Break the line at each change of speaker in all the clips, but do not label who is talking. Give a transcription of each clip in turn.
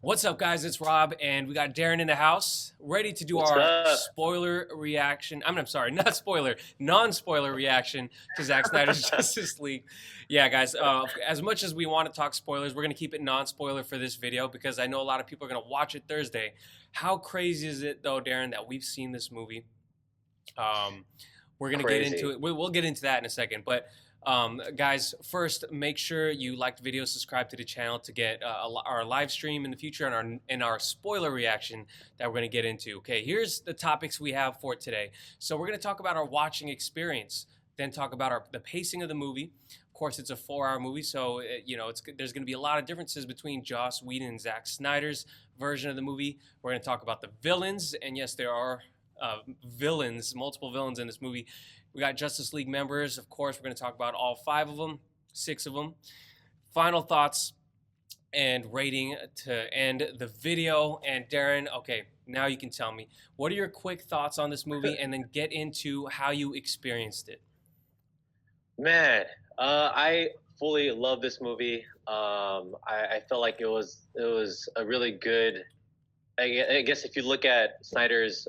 What's up, guys? It's Rob, and we got Darren in the house, ready to do
What's
our
up?
spoiler reaction. I'm sorry, not spoiler, non-spoiler reaction to Zack Snyder's Justice League. Yeah, guys. As much as we want to talk spoilers, we're gonna keep it non-spoiler for this video because I know a lot of people are gonna watch it Thursday. How crazy is it, though, Darren, that we've seen this movie? Um, we're gonna get into
Crazy.
it. We'll get into that in a second, but. Guys, first make sure you like the video, subscribe to the channel to get our live stream in the future and our spoiler reaction that we're going to get into. Okay, here's the topics we have for today. So we're going to talk about our watching experience, then talk about the pacing of the movie. Of course, it's a 4-hour movie, so there's going to be a lot of differences between Joss Whedon and Zack Snyder's version of the movie. We're going to talk about the villains, and yes, there are villains, multiple villains in this movie. We got Justice League members. Of course, we're going to talk about all 5 of them, 6 of them. Final thoughts and rating to end the video. And Darren, okay, now you can tell me, what are your quick thoughts on this movie, and then get into how you experienced it.
Man, I fully love this movie. I felt like it was a really good. I guess if you look at Snyder's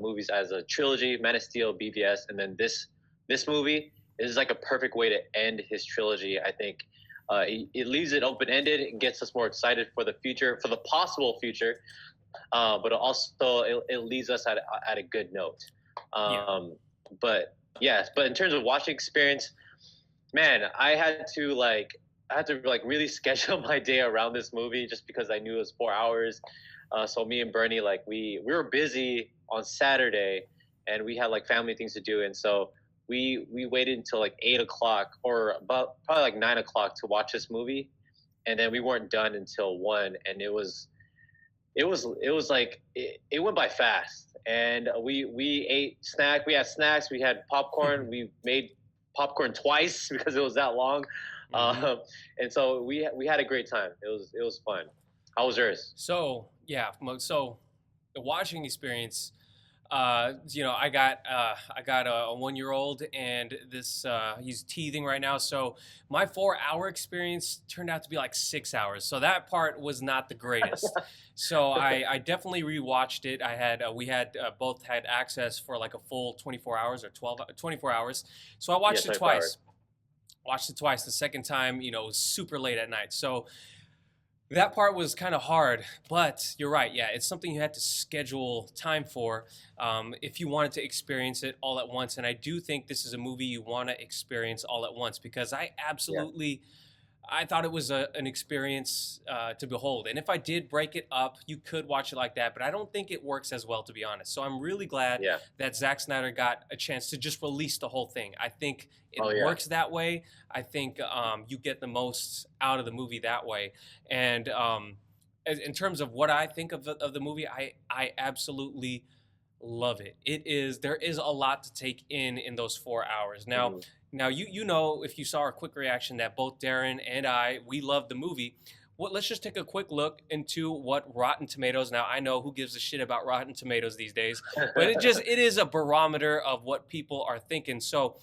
movies as a trilogy, Man of Steel, BVS, and then this movie is like a perfect way to end his trilogy. I think it leaves it open ended and gets us more excited for the future, for the possible future, but also it leaves us at a good note.
Yeah.
But yes, but in terms of watching experience, man, I had to really schedule my day around this movie just because I knew it was 4 hours. So me and Bernie, like we were busy on Saturday, and we had like family things to do, and so we waited until like 8 o'clock or about probably like 9 o'clock to watch this movie, and then we weren't done until 1, and it went by fast, and we ate snack, we had snacks, we had popcorn, we made popcorn twice because it was that long,
Mm-hmm.
and so we had a great time. It was fun. How was yours?
So yeah, so the watching experience. I got a 1-year-old, and he's teething right now. So my 4-hour experience turned out to be like 6 hours. So that part was not the greatest. So I definitely rewatched it. We had both had access for like a full 24 hours or 24 hours. So I
Yeah,
watched it
24
twice.
hours.
Watched it twice. The second time, it was super late at night. So that part was kind of hard, but you're right. Yeah, it's something you had to schedule time for if you wanted to experience it all at once. And I do think this is a movie you want to experience all at once, because
Yeah.
I thought it was an experience to behold. And if I did break it up, you could watch it like that, but I don't think it works as well, to be honest. So I'm really glad
Yeah.
that Zack Snyder got a chance to just release the whole thing. I think it
Oh yeah.
works that way. I think you get the most out of the movie that way. And in terms of what I think of the movie, I absolutely love it. There is a lot to take in those 4 hours.
Mhm.
Now you know, if you saw our quick reaction, that both Darren and we loved the movie. Let's just take a quick look into what Rotten Tomatoes. Now I know who gives a shit about Rotten Tomatoes these days, but it is a barometer of what people are thinking. So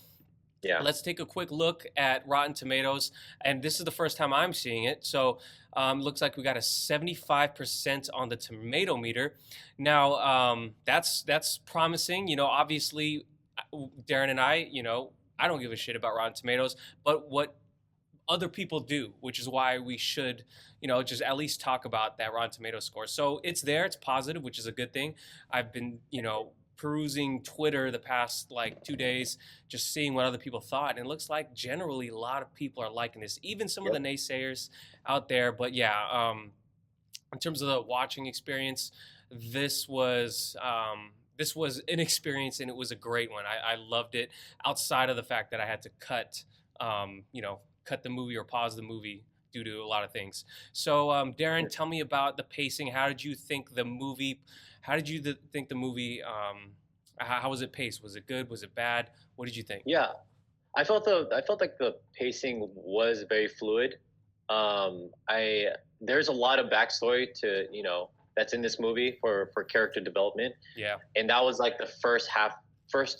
Yeah.
let's take a quick look at Rotten Tomatoes, and this is the first time I'm seeing it. So looks like we got a 75% on the tomato meter. Now that's promising. Obviously, Darren and I don't give a shit about Rotten Tomatoes, but what other people do, which is why we should, just at least talk about that Rotten Tomatoes score. So it's there, it's positive, which is a good thing. I've been, perusing Twitter the past like 2 days, just seeing what other people thought, and it looks like generally a lot of people are liking this, even some of the
Yep.
naysayers out there. But yeah, in terms of the watching experience, this was an experience, and it was a great one. I loved it. Outside of the fact that I had to cut the movie or pause the movie due to a lot of things. So, Darren, tell me about the pacing. How did you think the movie? How did you think the movie? How was it paced? Was it good? Was it bad? What did you think?
Yeah. I felt like the pacing was very fluid. I There's a lot of backstory to that's in this movie for character development,
Yeah.
and that was like the first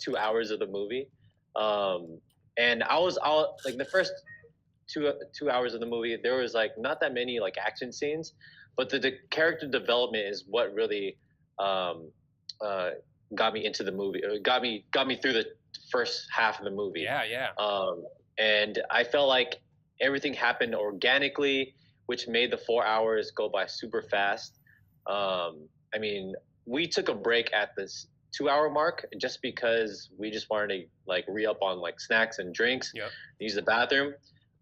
2 hours of the movie. And I was like the first two hours of the movie, there was like not that many like action scenes, but the character development is what really um, uh, got me into the movie. Got me through the first half of the movie.
Yeah, yeah.
And I felt like everything happened organically, which made the 4 hours go by super fast. I mean, we took a break at this 2 hour mark just because we just wanted to like re up on like snacks and drinks,
Yep.
use the bathroom.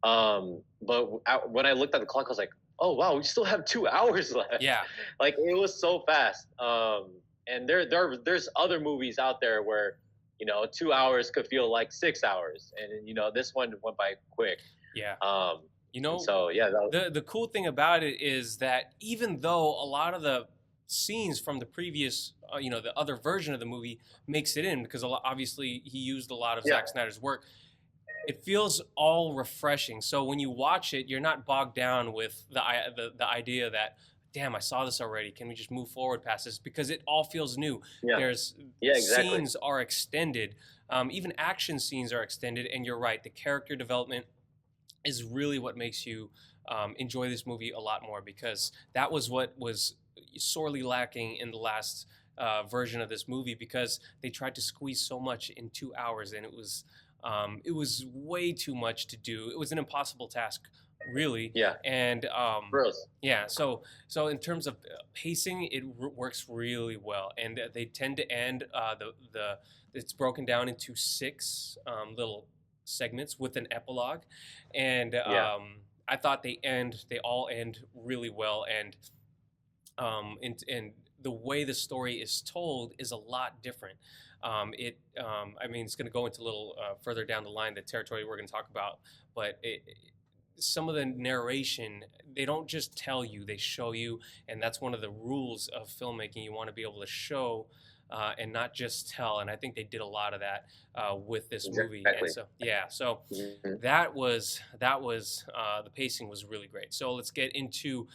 But when I looked at the clock, I was like, oh wow, we still have 2 hours left.
Yeah.
Like it was so fast. And there's other movies out there where 2 hours could feel like 6 hours, and this one went by quick.
Yeah.
Um,
You know,
so yeah,
the cool thing about it is that even though a lot of the scenes from the previous, the other version of the movie makes it in because obviously he used a lot of
yeah,
Zack Snyder's work, it feels all refreshing. So when you watch it, you're not bogged down with the idea that, damn, I saw this already. Can we just move forward past this? Because it all feels new.
yeah,
There's
yeah, exactly.
scenes are extended, even action scenes are extended, and you're right. The character development is really what makes you enjoy this movie a lot more because that was what was sorely lacking in the last version of this movie because they tried to squeeze so much in 2 hours and it was way too much to do. It was an impossible task, really.
Yeah,
And
gross.
yeah, so in terms of pacing, it works really well, and they tend to end the it's broken down into six little segments with an epilogue, and
Yeah,
I thought they all end really well, and the way the story is told is a lot different. I mean, it's going to go into a little further down the line, the territory we're going to talk about, but some of the narration, they don't just tell you, they show you, and that's one of the rules of filmmaking. You want to be able to show and not just tell, and I think they did a lot of that with this movie. And
exactly.
so yeah, so
Mhm.
that was the pacing was really great. So let's get into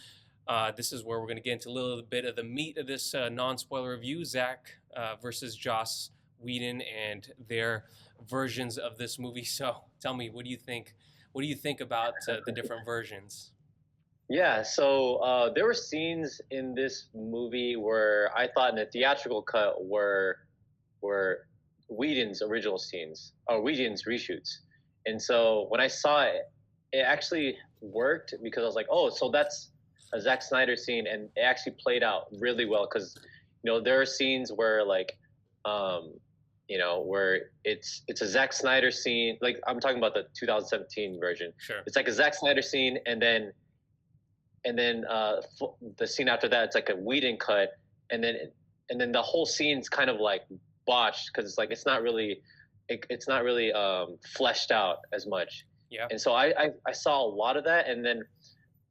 this is where we're going to get into a little bit of the meat of this non-spoiler review, Zach versus Joss Whedon and their versions of this movie. So tell me, what do you think? What do you think about the different versions?
Yeah, so there were scenes in this movie where I thought in the theatrical cut were Whedon's original scenes or Whedon's reshoots, and so when I saw it, it actually worked because I was like, oh, so that's a Zack Snyder scene, and it actually played out really well because there are scenes where like um, where it's a Zack Snyder scene, like I'm talking about the 2017 version.
Sure.
It's like a Zack Snyder scene, and then the scene after that, it's like a Whedon cut, and then the whole scene's kind of like botched because it's like it's not really fleshed out as much.
Yeah.
And so I saw a lot of that, and then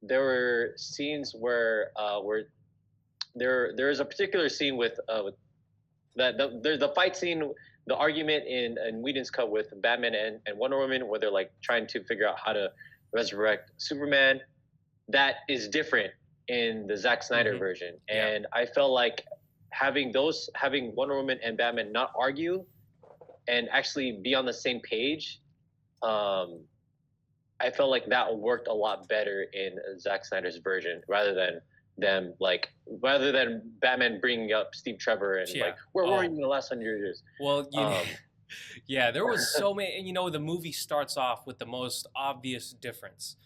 there were scenes where there's a particular scene with there's the fight scene, the argument in Whedon's cut with Batman and Wonder Woman, where they're like trying to figure out how to resurrect Superman. That is different in the Zack Snyder
Mm-hmm.
version,
Yeah.
and I felt like having Wonder Woman and Batman not argue and actually be on the same page. I felt like that worked a lot better in Zack Snyder's version rather than Batman bringing up Steve Trevor and
Yeah.
like where were
Oh.
you in the last 100 years?
Well,
Um,
yeah, there was so many. And the movie starts off with the most obvious difference.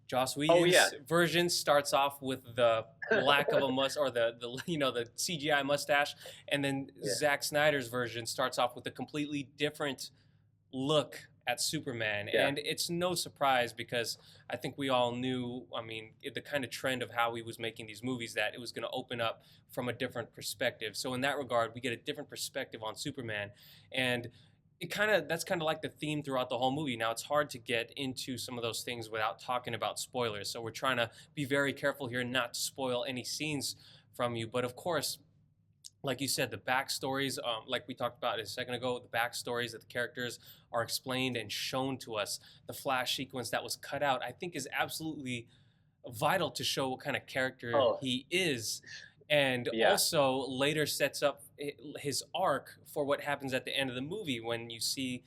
Joss Whedon's
yeah.
version starts off with the lack of a or the CGI mustache, and then
Yeah.
Zack Snyder's version starts off with a completely different look at Superman.
Yeah.
And it's no surprise because I think we all knew, I mean, the kind of trend of how he was making these movies, that it was going to open up from a different perspective. So in that regard, we get a different perspective on Superman, and that's kind of like the theme throughout the whole movie. Now, it's hard to get into some of those things without talking about spoilers, so we're trying to be very careful here not to spoil any scenes from you. But of course, like you said, the backstories, like we talked about a second ago, the backstories of the characters are explained and shown to us. The Flash sequence that was cut out, I think, is absolutely vital to show what kind of character he is, and also later sets up his arc for what happens at the end of the movie when you see,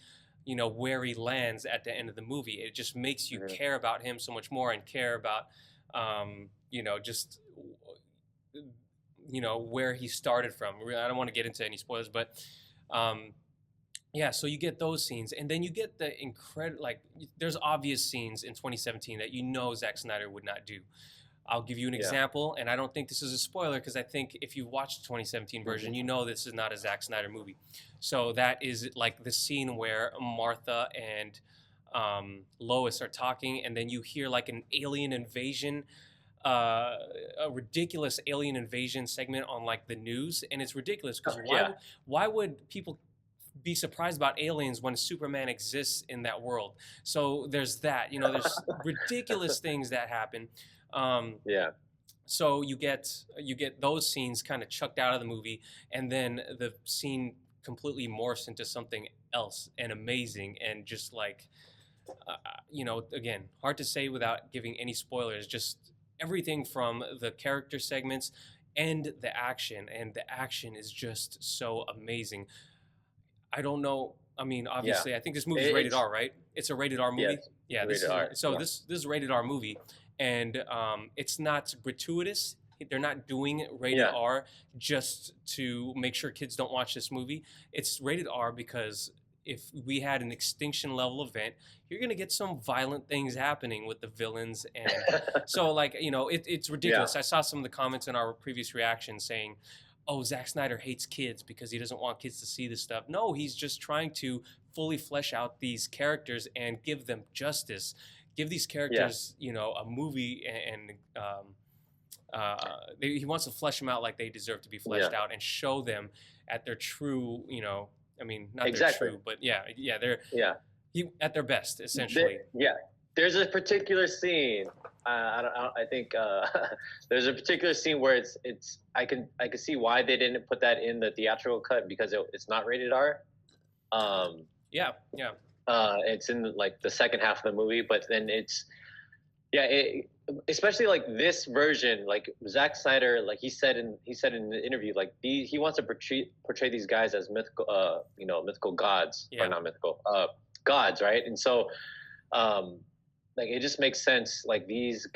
where he lands at the end of the movie. It just makes you
Hmm.
care about him so much more and care about just where he started from. I don't want to get into any spoilers, but um, yeah, so you get those scenes, and then you get the incredible, like, there's obvious scenes in 2017 that Zack Snyder would not do. I'll give you an
Yeah.
example, and I don't think this is a spoiler because I think if you watched the 2017 version,
Hmm.
this is not a Zack Snyder movie. So that is like the scene where Martha and Lois are talking, and then you hear like an alien invasion, a ridiculous alien invasion segment on like the news, and it's ridiculous because
Yeah.
why would people be surprised about aliens when Superman exists in that world? So there's that. There's ridiculous things that happen. Um,
Yeah.
so you get those scenes kind of chucked out of the movie, and then the scene completely morphs into something else and amazing, and just like again, hard to say without giving any spoilers. Just everything from the character segments and the action is just so amazing. I don't know. I mean,
Yeah.
obviously, I think this movie's rated
It's
R, right? It's a rated R movie.
yes,
Yeah, this
rated
is
R.
so
Yeah.
this is a rated R movie, and it's not gratuitous. They're not doing rated
Yeah.
R just to make sure kids don't watch this movie. It's rated R because if we had an extinction level event, you're gonna get some violent things happening with the villains, and so like it's
Yeah.
ridiculous. I saw some of the comments in our previous reaction saying, "Oh, Zack Snyder hates kids because he doesn't want kids to see this stuff." No, he's just trying to fully flesh out these characters and give them justice. Give these
Yeah.
characters, a movie, and he wants to flesh them out like they deserve to be
Yeah.
fleshed out and show them at their true, I mean, not their
Exactly.
true, but yeah, they're
Yeah.
at their best, essentially.
Yeah. There's a particular scene. I think there's a particular scene where I can see why they didn't put that in the theatrical cut because it's not rated R. Um,
Yeah, yeah,
it's in like the second half of the movie, but then yeah, especially like this version, like Zack Snyder, like he said in the interview, like he wants to portray these guys as mythical, mythical gods, or
yeah.
not mythical, gods, right? And so, um, like it just makes sense. Like these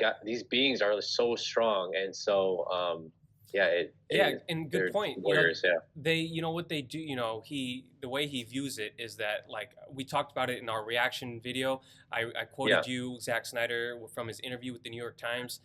beings are so strong, and so yeah,
Yeah, and good
they're
point.
warriors. Yeah,
They, what they do, the way he views it is that, like, we talked about it in our reaction video. I
yeah,
quoted you, Zack Snyder, from his interview with the New York Times.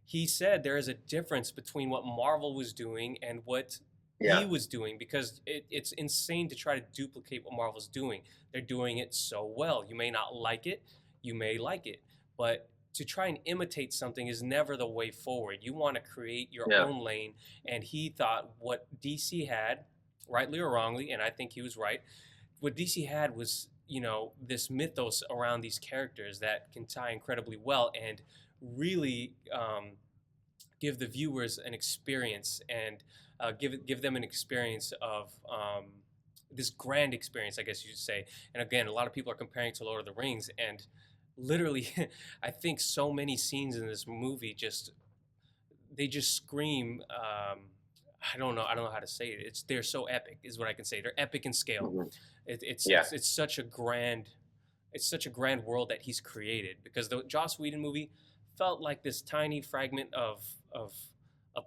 He said there is a difference between what Marvel was doing and what he
yeah,
was doing, because it's insane to try to duplicate what Marvel's doing. They're doing it so well. You may not like it, you may like it, but to try and imitate something is never the way forward. You want to create your
yeah,
own lane. And he thought what DC had, rightly or wrongly, and I think he was right, what DC had was, this mythos around these characters that can tie incredibly well and really give the viewers an experience, and give them an experience of this grand experience, I guess you'd say. And again, a lot of people are comparing it to Lord of the Rings, and literally, I think so many scenes in this movie just scream. I don't know how to say it. They're so epic, is what I can say. They're epic in scale.
mhm,
It, it's,
yeah,
it's it's such a grand world that he's created, because the Joss Whedon movie felt like this tiny fragment of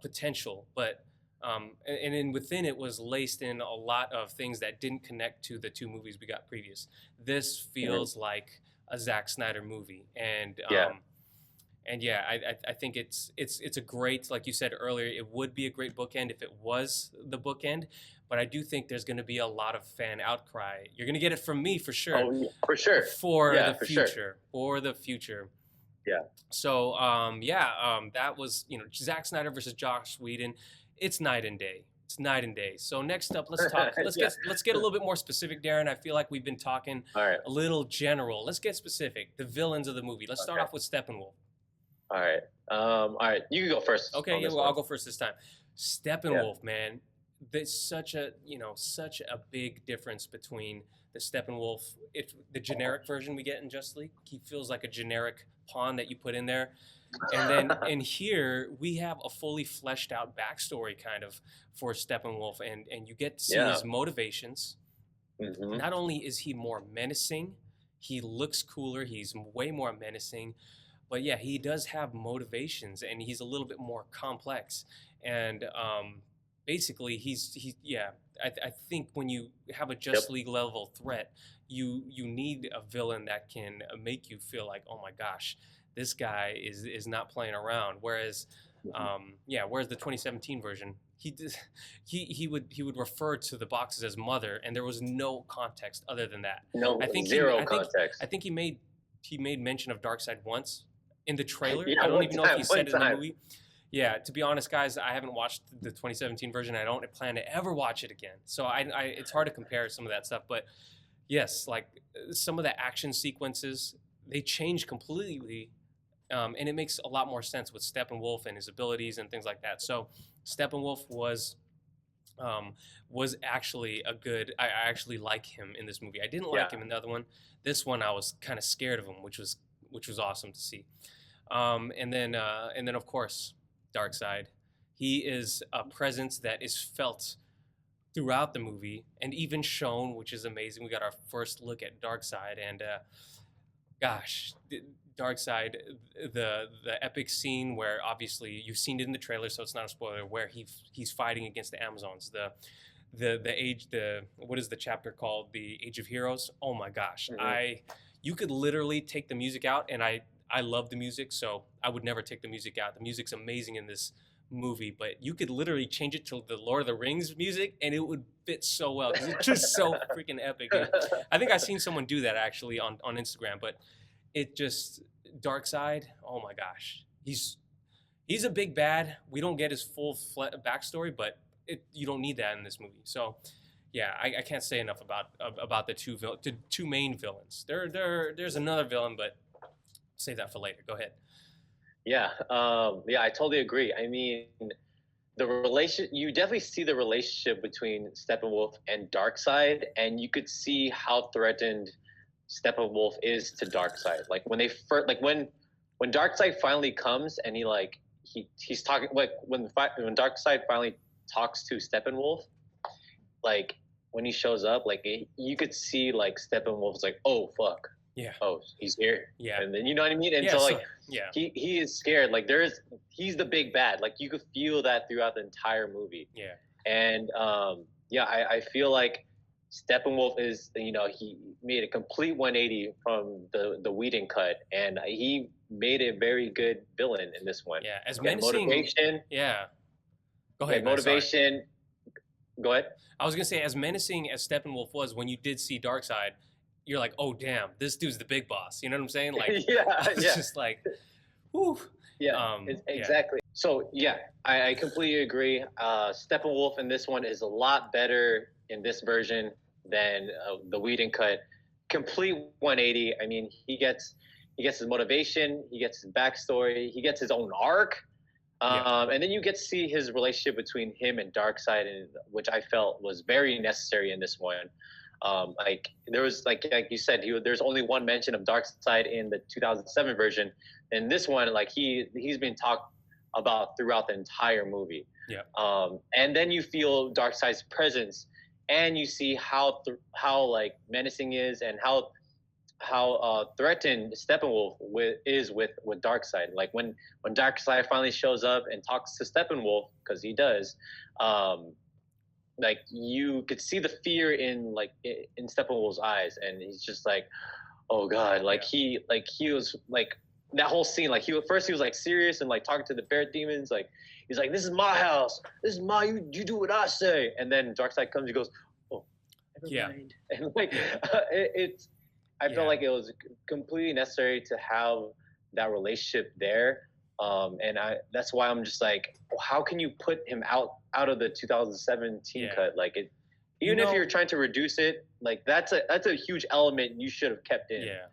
potential, but and then within it was laced in a lot of things that didn't connect to the two movies we got previous. This
mhm,
feels like a Zack Snyder movie,
yeah,
and yeah, I think it's a great, like you said earlier, it would be a great bookend if it was the bookend, but I do think there's going to be a lot of fan outcry. You're going to get it from me for sure,
oh, yeah, for sure,
for
yeah,
the
for sure,
future, for the future.
yeah.
So yeah, that was Zack Snyder versus Josh Whedon. It's night and day. It's night and day. So next up, let's talk. Let's
Yeah.
get a little bit more specific, Darren. I feel like we've been talking
All right.
a little general. Let's get specific. The villains of the movie. Let's start
Okay.
off with Steppenwolf.
All right. All right. You can go first.
Okay,
On
yeah,
this
well,
one.
I'll go first this time. Steppenwolf, man. There's such a big difference between the Steppenwolf, the generic version we get in Justice League. He feels like a generic pawn that you put in there. And then in here, we have a fully fleshed out backstory kind of for Steppenwolf, and you get to see
Yeah.
his motivations.
Hmm.
Not only is he more menacing, he looks cooler, he's way more menacing, but yeah, he does have motivations and he's a little bit more complex. And basically, yeah. I think when you have a Just
Yep.
League level threat, you need a villain that can make you feel like, oh my gosh, this guy is not playing around. Whereas,
Mhm.
whereas the 2017 version, he would refer to the boxes as mother, and there was no context other than that. I
No,
think he
zero
I think I
context.
think he made mention of Darkseid once in the trailer.
Yeah,
I don't
one
even know if he
time, one
said it in the
time.
movie. Yeah, to be honest, guys, I haven't watched the 2017 version. I don't plan to ever watch it again. So it's hard to compare some of that stuff. But yes, like some of the action sequences, they change completely, and it makes a lot more sense with Steppenwolf and his abilities and things like that. So Steppenwolf um, was actually a good. I actually like him in this movie. I didn't
Yeah.
like him in the other one. This one, I was kind of scared of him, which was awesome to see. And then of course, Darkseid. He is a presence that is felt throughout the movie and even shown, which is amazing. We got our first look at Darkseid, and gosh, Darkseid, the epic scene where obviously you've seen it in the trailer, so it's not a spoiler. Where he's fighting against the Amazons, the what is the chapter called? The Age of Heroes. Oh my gosh,
Hmm.
you could literally take the music out, and I love the music, so I would never take the music out. The music's amazing in this movie, but you could literally change it to the Lord of the Rings music, and it would fit so well because it's just so freaking epic, dude. I think I've seen someone do that actually on Instagram, but it just Darkseid. Oh my gosh, he's a big bad. We don't get his full backstory, but you don't need that in this movie. So yeah, I can't say enough about the two main villains. There's another villain, but save that for later. Go ahead.
Yeah, yeah, I totally agree. I mean, the relation you definitely see the relationship between Steppenwolf and Darkseid, and you could see how threatened Steppenwolf is to Darkseid. Like when they first, like when Darkseid finally comes and he's talking like when Darkseid finally talks to Steppenwolf, like when he shows up, like you could see like Steppenwolf's like, oh fuck,
Yeah,
oh he's here,
yeah,
and then you know what I mean, and
yeah.
so
So
like
yeah,
he is scared. Like he's the big bad. Like you could feel that throughout the entire movie.
yeah,
And yeah, I feel like Steppenwolf is, he made a complete 180 from the Whedon cut, and he made a very good villain in this one.
yeah. As
He had
menacing,
motivation.
yeah. Go
He had
ahead, guys. Sorry.
motivation. Go ahead.
I was gonna say, as menacing as Steppenwolf was, when you did see Darkseid, you're like, oh damn, this dude's the big boss. You know what I'm saying? Like,
Yeah,
I was
yeah.
just like, whew.
Yeah,
Yeah,
exactly. So yeah, I completely agree. Steppenwolf in this one is a lot better in this version than the Whedon cut. Complete 180. I mean, he gets his motivation, he gets his backstory, he gets his own arc,
yeah,
and then you get to see his relationship between him and Darkseid, and which I felt was very necessary in this one. Like there was like you said, there's only one mention of Darkseid in the 2007 version. In this one, like he's been talked about throughout the entire movie.
yeah,
And then you feel Darkseid's presence, and you see how like menacing is, and how threatened Steppenwolf with Darkseid. Like when Darkseid finally shows up and talks to Steppenwolf, because he does, um, like you could see the fear in Steppenwolf's eyes, and he's just like, oh god,
yeah,
he was like that whole scene. Like he was like serious and like talking to the bear demons. Like he's like, this is my house, this is my you do what I say. And then Darkseid comes, he goes, oh, never
yeah,
mind. And like it's I felt
yeah,
like it was completely necessary to have that relationship there. And that's why I'm just like, how can you put him out of the 2017
yeah.
cut? Like it,
You
even if you're
know,
trying to reduce it, like that's a huge element you should have kept in.
yeah.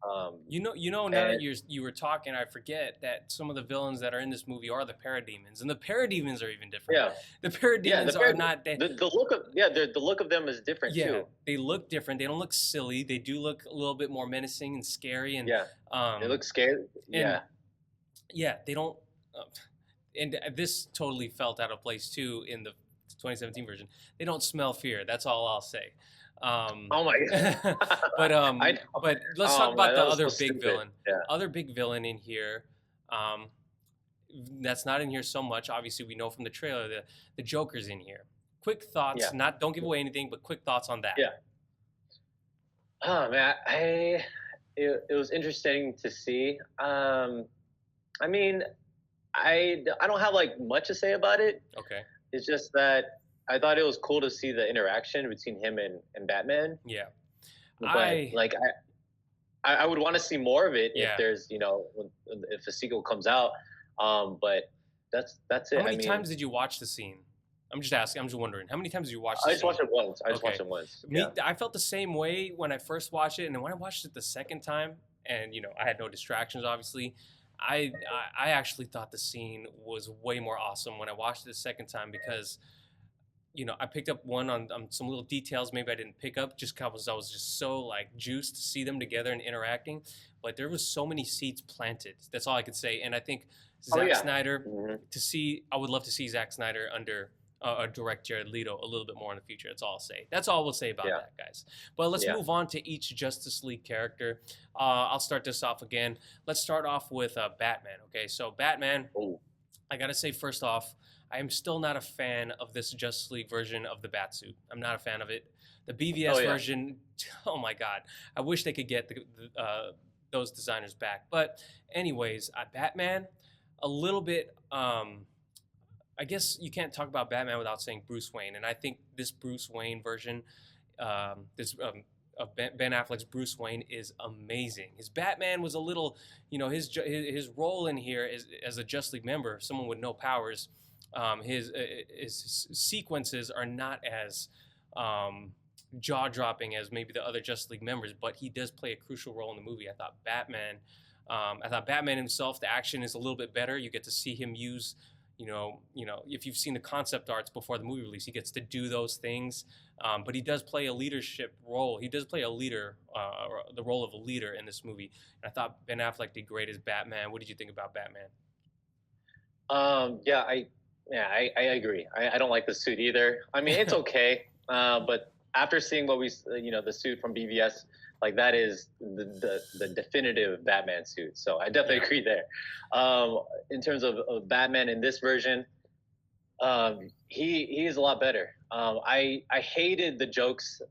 Um,
Now that
and
you were talking, I forget that some of the villains that are in this movie are the parademons, and the parademons are even different.
yeah,
The
yeah,
parademons are not that.
the look of the look of them is different
Yeah,
too.
they look different. They don't look silly. They do look a little bit more menacing and scary, and
Yeah, they
um,
look scared.
and
Yeah,
yeah, they don't. Uh, and this totally felt out of place too in the 2017 version. They don't smell fear. That's all I'll say.
Oh my god.
but
I know.
but let's talk
Oh
about
man,
the
that was
other
so
big
stupid.
villain.
Yeah.
Other big villain in here. Um, that's not in here so much. Obviously, we know from the trailer the Joker's in here. Quick thoughts.
Yeah.
Not don't give away anything, but quick thoughts on that.
Yeah. Oh man, it was interesting to see. I mean, I don't have like much to say about it.
Okay.
It's just that I thought it was cool to see the interaction between him and Batman.
Yeah.
But
I
like I would want to see more of it if
yeah.
there's if a sequel comes out. But that's
How
it. I
many
mean,
times did you watch the scene? I'm just asking. I'm just wondering. How many times did you watch the
I just
scene?
watched it once. I just
Okay.
watched it once.
Me,
Yeah.
I felt the same way when I first watched it, and then when I watched it the second time, and I had no distractions, obviously. I actually thought the scene was way more awesome when I watched it the second time because I picked up on some little details maybe I didn't pick up just because I was just so like juiced to see them together and interacting. But there was so many seeds planted. That's all I could say. And I think
Oh
Zack
yeah.
Snyder
Hmm.
I would love to see Zack Snyder under direct Jared Leto a little bit more in the future. That's all I'll say. That's all we'll say about
Yeah.
that, guys. But let's
Yeah.
move on to each Justice League character. I'll start this off again. Let's start off with Batman. Okay, so Batman.
Ooh.
I gotta say, first off, I am still not a fan of this Justice League version of the Batsuit. I'm not a fan of it. The BVS
Oh yeah.
version, oh my god, I wish they could get those designers back. But anyways, Batman, a little bit. I guess you can't talk about Batman without saying Bruce Wayne, and I think this Bruce Wayne version, this of Ben Affleck's Bruce Wayne is amazing. His Batman was a little, his role in here is as a Justice League member, someone with no powers. His sequences are not as jaw dropping as maybe the other Justice League members, but he does play a crucial role in the movie. I thought Batman himself, the action is a little bit better. You get to see him use if you've seen the concept arts before the movie release, he gets to do those things. But he does play a leadership role. He does play a leader, the role of a leader in this movie. And I thought Ben Affleck did great as Batman. What did you think about Batman?
Yeah, I agree. I don't like the suit either. I mean, it's okay, but after seeing what the suit from BVS, like that is the definitive Batman suit. So I definitely
Yeah.
agree there. In terms of Batman in this version, he is a lot better. I hated the jokes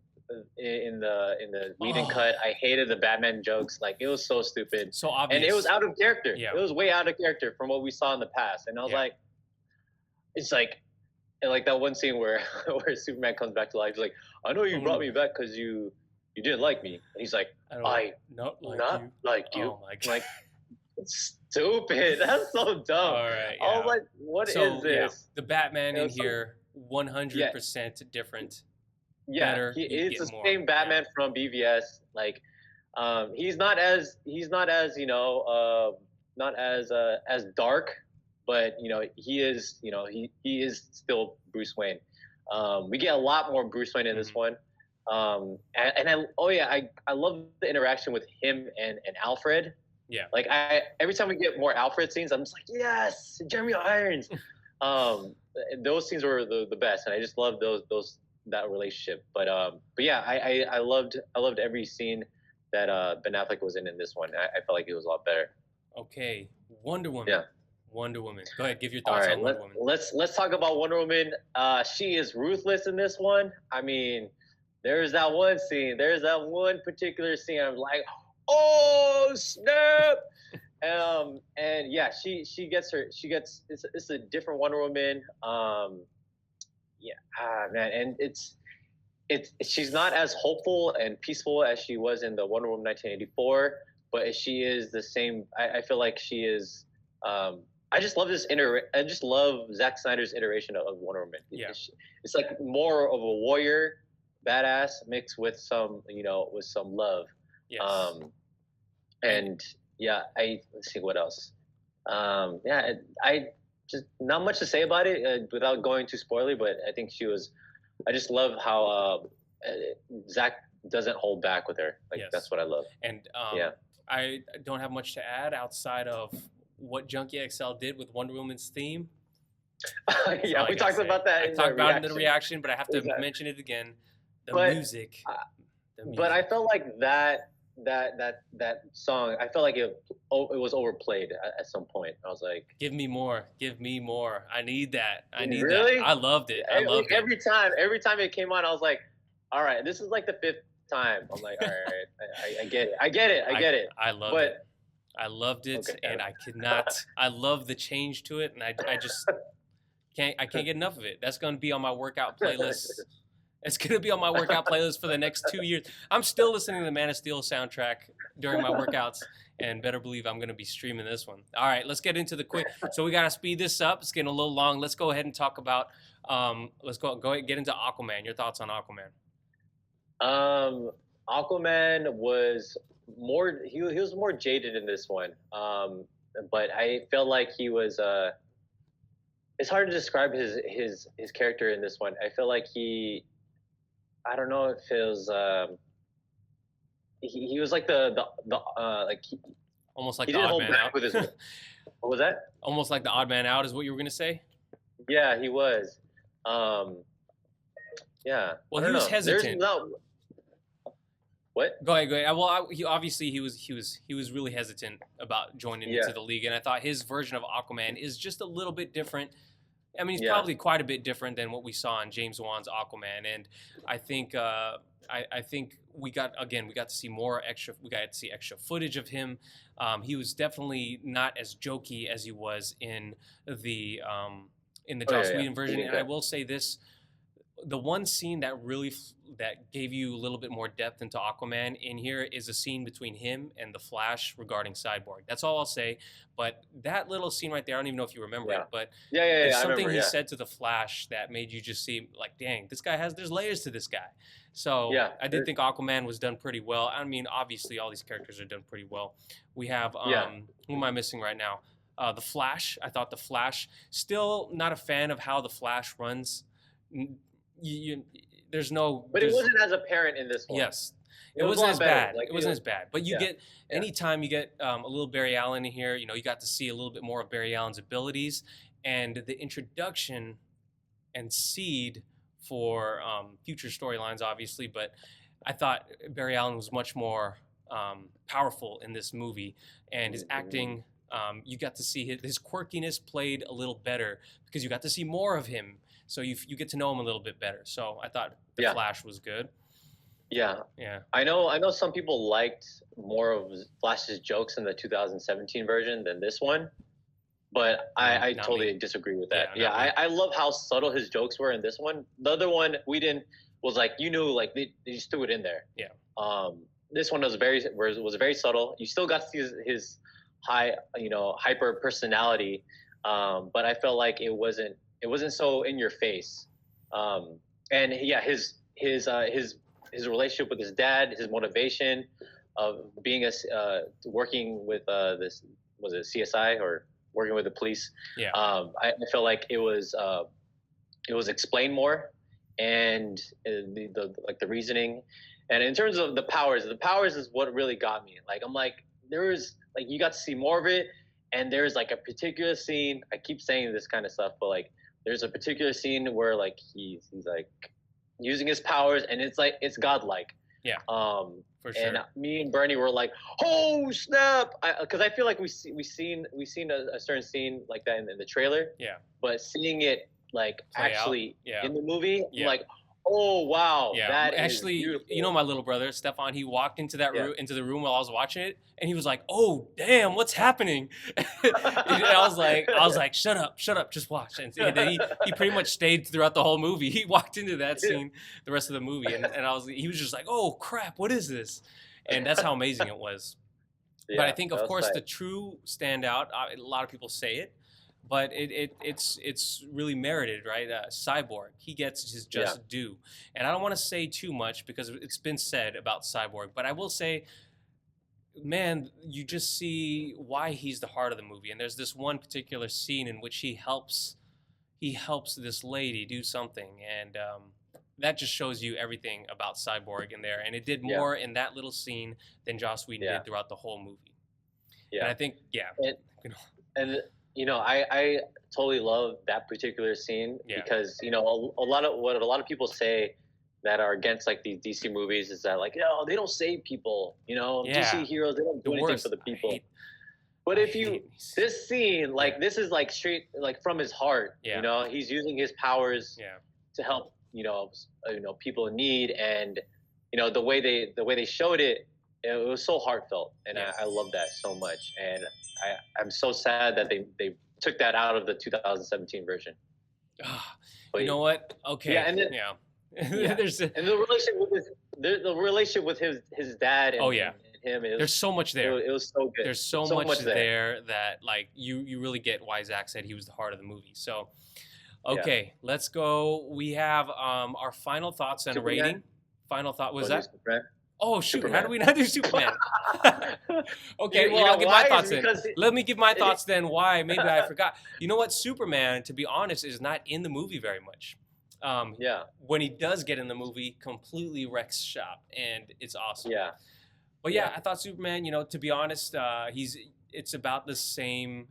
in the Whedon
Oh.
cut. I hated the Batman jokes. Like it was so stupid.
So obvious.
And it was out of character.
Yeah.
It was way out of character from what we saw in the past. And I was
Yeah.
like, it's like, and like that one scene where where Superman comes back to life. He's like, I know you brought me back because you didn't like me. And he's like, I
not like
not
you.
like you.
Oh my god.
Like, it's stupid. That's so dumb.
All right.
I
Yeah.
was like, what is
So yeah,
this?
the Batman
It
in
was so-
here, 100% different.
Yeah,
better, you
it's
get
the
more.
same Batman from BVS. Like, he's not as not as dark, but he is he is still Bruce Wayne. We get a lot more Bruce Wayne in this one. I love the interaction with him and Alfred.
Yeah.
Like every time we get more Alfred scenes, I'm just like, yes, Jeremy Irons. Those scenes were the best, and I just love that relationship. But yeah, I loved every scene that Ben Affleck was in this one. I felt like it was a lot better.
Okay, Wonder Woman.
Yeah.
Wonder Woman. Go ahead, give your
All
thoughts
right,
on Wonder Woman.
let's talk about Wonder Woman. She is ruthless in this one. I mean, there's that one scene. There's that one particular scene. I'm like, oh snap! And yeah, she gets it's a different Wonder Woman. Man, and it's she's not as hopeful and peaceful as she was in the Wonder Woman 1984, but she is the same. I feel like she is. I just love I just love Zack Snyder's iteration of Wonder Woman.
Yeah.
It's like more of a warrior, badass mixed with some with some love.
Yes.
And yeah, let's see what else. Yeah, I just not much to say about it without going too spoilery, but I think she was. I just love how Zach doesn't hold back with her. Like
Yes.
that's what I love.
And
Yeah.
I don't have much to add outside of what Junkie XL did with Wonder Woman's theme.
Yeah, we talked about that.
I
in
talked
the
about it in the
reaction.
reaction, but I have to
Exactly.
mention it again. The
but
music,
I-
the
but I
music.
felt like that song. I felt like it was overplayed at some point. I was like,
Give me more. Give me more. I need that. I need that.
really?
I loved it. I
Like
loved it.
every time it came on, I was like, all right, this is like the fifth time. I'm like, all right, I get it, I
I
get it.
I loved it.
But
I loved it,
okay,
and I could not. I love the change to it, and I just can't get enough of it. That's going to be on my workout playlist. It's going to be on my workout playlist for the next 2 years. I'm still listening to the Man of Steel soundtrack during my workouts, and better believe I'm going to be streaming this one. All right, let's get into the quick. So we got to speed this up. It's getting a little long. Let's go ahead and talk about. Let's go ahead and get into Aquaman. Your thoughts on Aquaman?
Aquaman was more. He was more jaded in this one. But I felt like he was. It's hard to describe his character in this one. I feel like he. I don't know if it was. He was like the like
Almost like
he
the
didn't
odd
hold
man
back
out.
with his. What was that?
Almost like the odd man out is what you were going to say.
Yeah, he was. Um, yeah.
Well,
I
he
don't
was
know. There's
hesitant.
no. What?
Go ahead, go ahead. Well, obviously he was really hesitant about joining
Yeah.
into the league, and I thought his version of Aquaman is just a little bit different. I mean, he's
Yeah.
probably quite a bit different than what we saw in James Wan's Aquaman, and I think I think we got to see more extra. We got to see extra footage of him. He was definitely not as jokey as he was in the
Oh
Joss
yeah, yeah.
Whedon version. And I
Okay.
will say this: the one scene that really that gave you a little bit more depth into Aquaman in here is a scene between him and the Flash regarding Cyborg. That's all I'll say. But that little scene right there, I don't even know if you remember
Yeah.
it, but
Yeah.
there's
I
something
remember.
he
Yeah.
said to the Flash that made you just see like, dang, this guy there's layers to this guy. So
Yeah.
I did think Aquaman was done pretty well. I mean, obviously all these characters are done pretty well. We have
Yeah.
who am I missing right now? The Flash. I thought the Flash. Still not a fan of how the Flash runs. You, there's no.
But it wasn't as apparent in this one.
Yes,
It
it
was a
wasn't
lot
as
better.
bad.
Like,
It wasn't as bad. But you
yeah,
get
yeah.
anytime you get a little Barry Allen in here, you got to see a little bit more of Barry Allen's abilities and the introduction and seed for future storylines, obviously. But I thought Barry Allen was much more powerful in this movie, and his acting. You got to see his quirkiness played a little better because you got to see more of him. So you get to know him a little bit better. So I thought the
Yeah.
Flash was good.
Yeah.
Yeah.
I know some people liked more of Flash's jokes in the 2017 version than this one. But I
Not
totally
me.
disagree with that.
Yeah,
Yeah,
not me.
I love how subtle his jokes were in this one. The other one we didn't was like like they just threw it in there.
Yeah.
This one was very subtle. You still got to see his high hyper personality, but I felt like it wasn't so in your face. And yeah, his relationship with his dad, his motivation of being working with this was it CSI or working with the police.
Yeah.
I feel like it was explained more, and the reasoning, and in terms of the powers is what really got me. Like I'm like you got to see more of it, and there's like a particular scene. I keep saying this kind of stuff, but like there's a particular scene where like he's like using his powers, and it's godlike.
Yeah. For sure.
And me and Bernie were like, "Oh snap!" Because I feel like we've seen a certain scene like that in the trailer.
Yeah.
But seeing it like
Play
actually
out. Yeah.
in the movie,
Yeah.
I'm like, "Oh wow,
Yeah,
that
actually,
is beautiful."
you know, my little brother Stefan, he walked into that
Yeah.
into the room while I was watching it, and he was like, "Oh, damn, what's happening?" And I was like, "Shut up, just watch." And then he pretty much stayed throughout the whole movie. He walked into that scene the rest of the movie, and he was just like, "Oh crap, what is this?" And that's how amazing it was. But I think, of course, the true standout. A lot of people say it, but it's really merited, right? Cyborg, he gets his just due, and I don't want to say too much because it's been said about Cyborg, but I will say, man, you just see why he's the heart of the movie. And there's this one particular scene in which he helps this lady do something, and that just shows you everything about Cyborg in there. And it did more in that little scene than Joss Whedon did throughout the whole movie.
Yeah.
And I think,
And I totally love that particular scene because a lot of people say that are against like these DC movies is that like, no, they don't save people. DC
Yeah,
heroes, they don't
the
do anything for
worst.
the people. But
I
if
hate
you
me.
this scene,
Yeah,
like this is like straight like from his heart.
yeah,
He's using his powers
yeah.
to help people in need, and the way they showed it, it was so heartfelt, and
Yeah.
I love that so much. And I'm so sad that they took that out of the 2017 version.
Ah,
But
you know what?
yeah,
Okay.
and then
Yeah.
yeah,
There's a,
and the relationship with his dad
oh
and,
yeah.
and him,
There's so much
it
there.
was, it was so good.
There's so
So
much
much there.
there that like you really get why Zach said he was the heart of the movie. So
Yeah.
okay, let's go. We have our final thoughts and a
Superman.
rating. Final thought was
Was it
that?
Superman?
Oh shoot! How do
Superman.
we not do Superman? Okay,
You
well
know
I'll give my
why? Is
thoughts then.
because
Let me give my
it,
thoughts then. Why? Maybe I forgot. You know what? Superman, to be honest, is not in the movie very much.
yeah,
When he does get in the movie, completely wrecks shop, and it's awesome.
yeah,
But
yeah.
yeah, I thought Superman. To be honest, it's about the same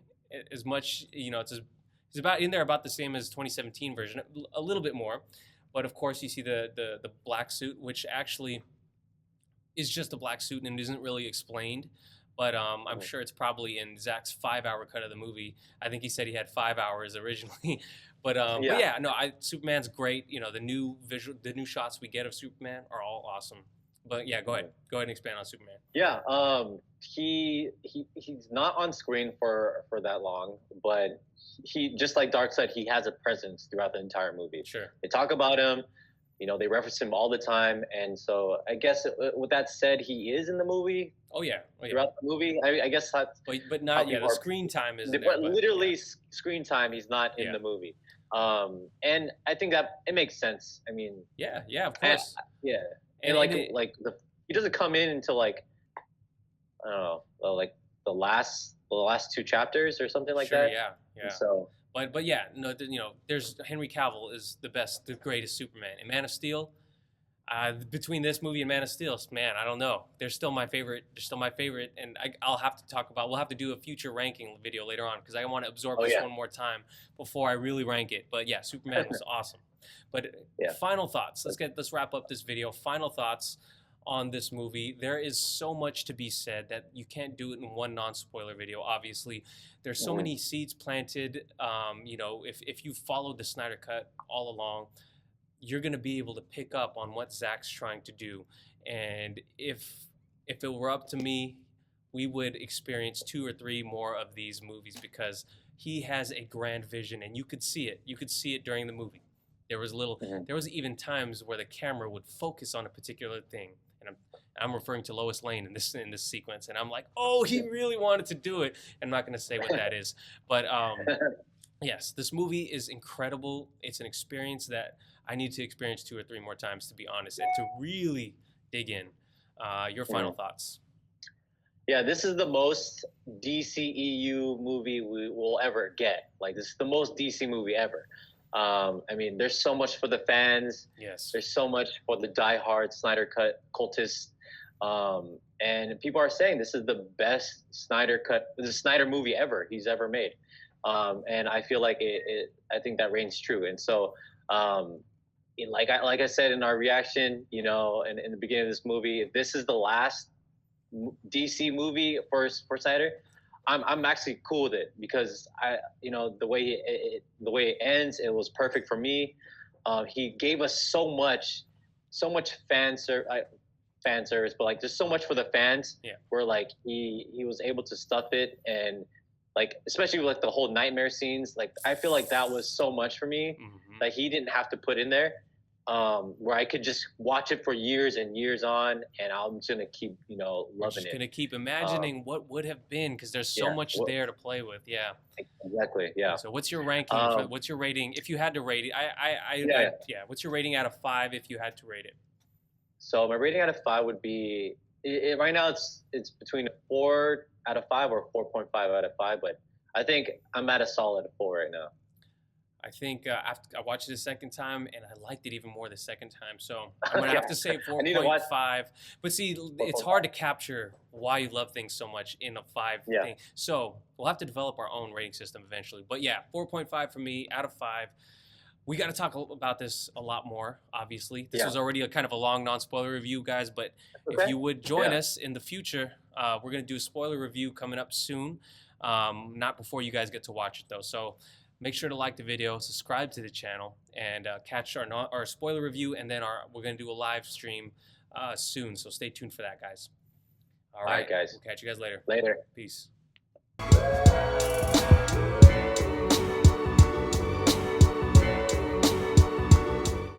as much. It's about in there about the same as 2017 version, a little bit more. But of course, you see the black suit, which actually is just a black suit and isn't really explained. But I'm
Mm.
sure it's probably in Zach's 5 hour cut of the movie. I think he said he had 5 hours originally. But
Yeah.
yeah, no, Superman's great. The new shots we get of Superman are all awesome. But yeah, go ahead and expand on Superman.
Yeah, he's not on screen for that long, but he just like Darkseid, he has a presence throughout the entire movie.
Sure.
They talk about him, they reference him all the time, and so I guess with that said, he is in the movie
Oh yeah, oh yeah.
throughout the movie. I guess that's
But
how
not yeah.
people
The
are,
screen time isn't there.
but
But
literally screen time, he's not in
yeah,
the movie. And I think that it makes sense. I mean,
yeah, of
and
course.
yeah, and
And
like
it,
he doesn't come in until like I don't know, like the last two chapters or something like
sure,
that.
yeah,
And
yeah.
so
But yeah, no, there's Henry Cavill is the greatest Superman. And Man of Steel, between this movie and Man of Steel, man, I don't know. They're still my favorite. They're still my favorite, and I'll have to talk about. We'll have to do a future ranking video later on because I want to absorb
oh
this
yeah,
one more time before I really rank it. But yeah, Superman was awesome. But
yeah,
final thoughts. Let's wrap up this video. Final thoughts on this movie. There is so much to be said that you can't do it in one non-spoiler video. Obviously, there's so
mhm,
many seeds planted. If you followed the Snyder Cut all along, you're going to be able to pick up on what Zach's trying to do. And if it were up to me, we would experience 2 or 3 more of these movies because he has a grand vision, and you could see it. You could see it during the movie.
mhm.
There was even times where the camera would focus on a particular thing, and I'm referring to Lois Lane in this sequence, and I'm like, oh, he really wanted to do it. I'm not going to say what that is, but yes, this movie is incredible. It's an experience that I need to experience 2 or 3 more times, to be honest, and to really dig in. Your final
Mhm.
thoughts?
Yeah, this is the most DCEU movie we will ever get. Like this is the most DC movie ever. I mean, there's so much for the fans.
Yes.
There's so much for the diehard Snyder Cut cultists. And people are saying this is the best the Snyder movie ever he's ever made. And I feel like I think that reigns true. And so, like I said in our reaction, in the beginning of this movie, if this is the last DC movie for Snyder, I'm actually cool with it because the way it ends, it was perfect for me. He gave us so much fan service, but like just so much for the fans.
Yeah.
Where like he was able to stuff it, and like especially with like the whole nightmare scenes, like I feel like that was so much for me
Mm-hmm.
that he didn't have to put in there. Where I could just watch it for years and years on, and I'm just gonna keep
We're
loving
just
it.
gonna keep imagining what would have been because there's so
Yeah,
much there to play with. Yeah.
exactly. Yeah.
So what's your ranking? What's your rating if you had to rate it?
Yeah.
Yeah. What's your rating out of 5 if you had to rate it?
So my rating out of 5 would be right now it's between a 4 out of 5 or 4.5 out of 5, but I think I'm at a solid 4 right now.
I think after I watched it a second time, and I liked it even more the second time. So I'm gonna
Okay.
have to say
I need to watch
4.5. But see, it's hard to capture why you love things so much in a 5
Yeah.
thing. So we'll have to develop our own rating system eventually. But yeah, 4.5 for me out of 5. we got to talk about this a lot more. Obviously, this
Yeah.
was already a kind of a long non-spoiler review, guys. But if
Okay.
you would join
Yeah.
us in the future, we're gonna do a spoiler review coming up soon. Not before you guys get to watch it though. So make sure to like the video, subscribe to the channel, and catch our spoiler review. And then we're gonna do a live stream soon. So stay tuned for that, guys. All
All right,
right,
guys.
we'll catch you guys later.
Later.
Peace.